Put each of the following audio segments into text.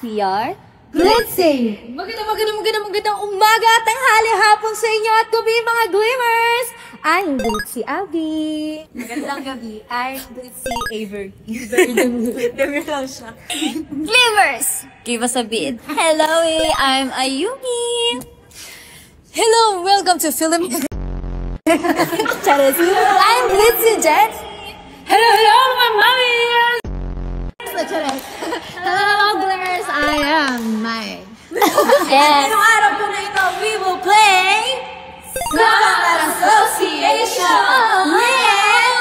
We are Glitzy! Magandang umaga, tanghali, hapon sa inyo at gabi mga Glimmers! I'm Glitzy Abby. Magandang gabi, I'm Glitzy Avery. Dami lang siya. Glimmers! Give us a beat. Hello, I'm Ayumi. Hello, welcome to Film. Charis. I'm Glitzy Jenny. Hello, my mommy. Hello, Glimmers! I am Mike. Yes. Ngayong araw po na ito, we will play Summer Association with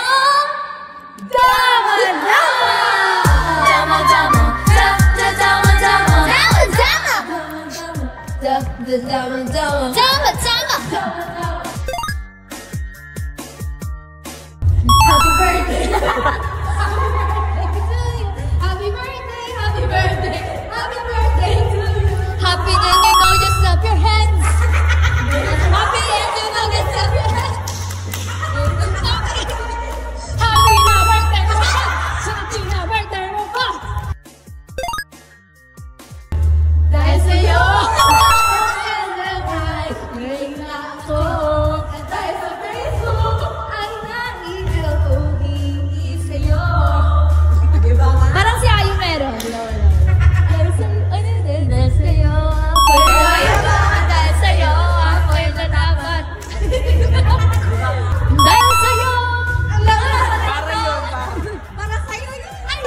Dama Dama! Dama Dama! Dama Dama! Dama Dama! Dama Dama! Dama Dama! Happy birthday! Happy day, you know, just clap your hands. Happy day, you know, just clap your hands. Happy na birthday mo pa. Happy na birthday mo pa. Dahil sa'yo, ngayon ako. at dahil sa Facebook, ang naiinig sa'yo. Diba nga? Parang si Ayu meron. Dahil sa'yo, Dahil sa'yo, ako'y natapat. dahil sa'yo. Para sa'yo yun. Ay!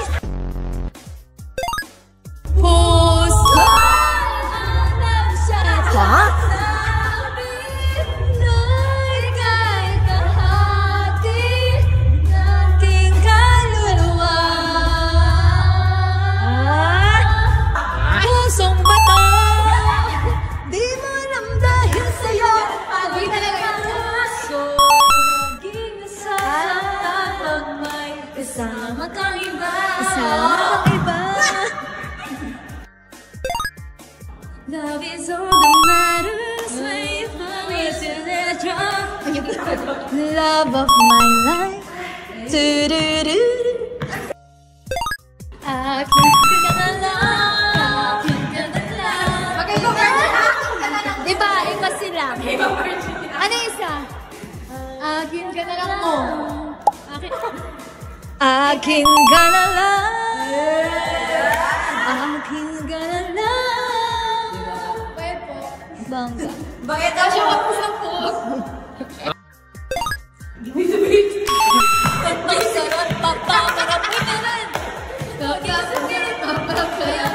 Puso ang nagsasabi na'y kahit kahati nating kaluluwa. Pusong bato, di mo alam dahil sa'yo. Pag talagang puso, naging nasasaktan pag may kasama kang iba. Kasama kang iba. Love is all that matters when you find me to the drum. Love of my life. Do-do-do-do. Akin ka na lang, akin ka na lang. Iba sila. Ano isa? Akin ka na lang mo. Akin. Akin ka na lang. Akin ka na lang. Bangga. Bakit daw siya kapusapos? May sarap papakarapin na rin. Kakasabihin, papapaya.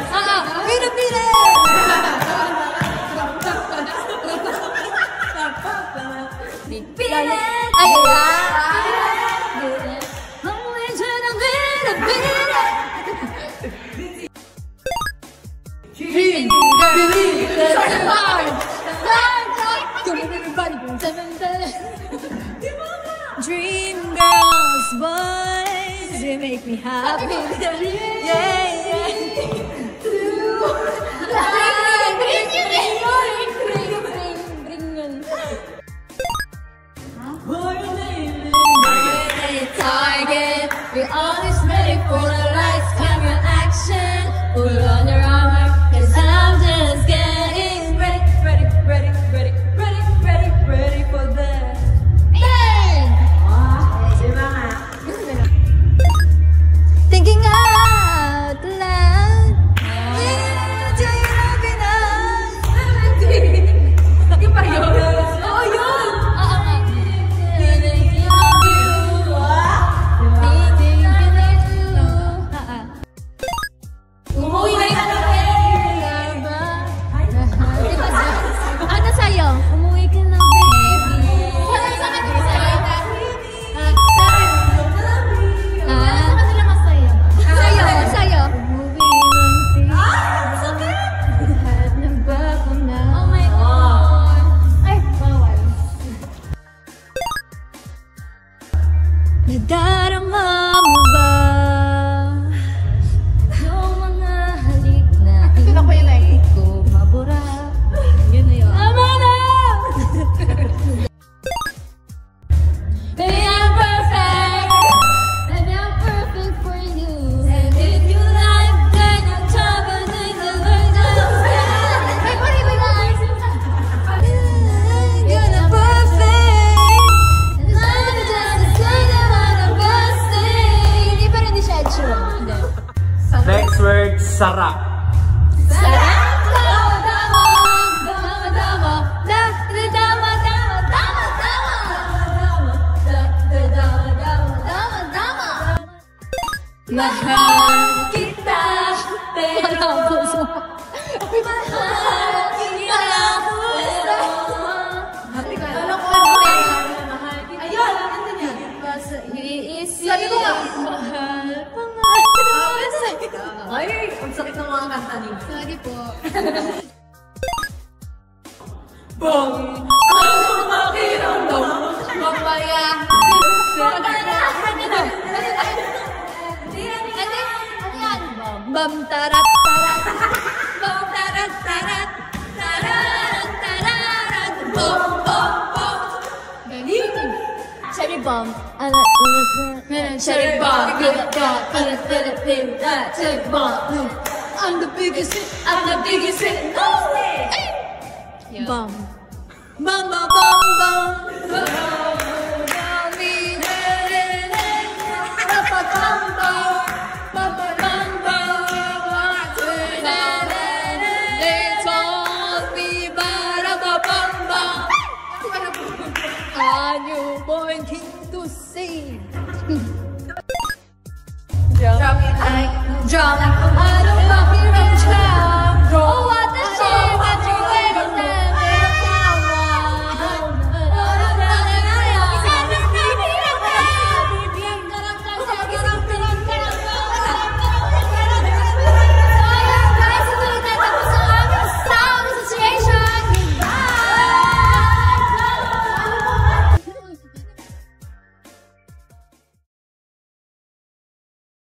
Pinapili! Pili! Dream girls, boys, you make me happy. Target, we're always ready for the lights, camera, action. Put on your armor, 'cause I'm just getting ready for that. Thinking out loud. Yung pa yun? Oo, yun! Umuwi na yung Ano sa'yo? Umuwi ka na, baby. Wala sa kanila sa'yo. Wala sa kanila masaya. Sa'yo. Sakit! Lahat ng bago na. Oh my God. Ay, bawal. Nadarama mo ba yung mga halik na hindi ko mabura? Yun na yun. Tama na! Baby, I'm perfect. Baby, I'm perfect for you. And if you like, then I'll trouble in the world. sarap. Sarap! Dama, dama, dama, dama, dama, dama, dama, dama. Mahal kita, pero mahal kita, ayun, ano niya? Sabi ko nga, mahal pa nga. Ay, ang sakit ng mga kanta niyo. Sorry po. Bang! Ang makiramdam, mamaya. Bam tarat tarat, bam tarat tarat, tararat tararat, bom bom bom. Galing! Cherry bomb. Cherry bomb. Cherry bomb. I'm the biggest hit. I'm the biggest hit. Bum. Bum bum bum bum. Are you going to say? Drop it like, I don't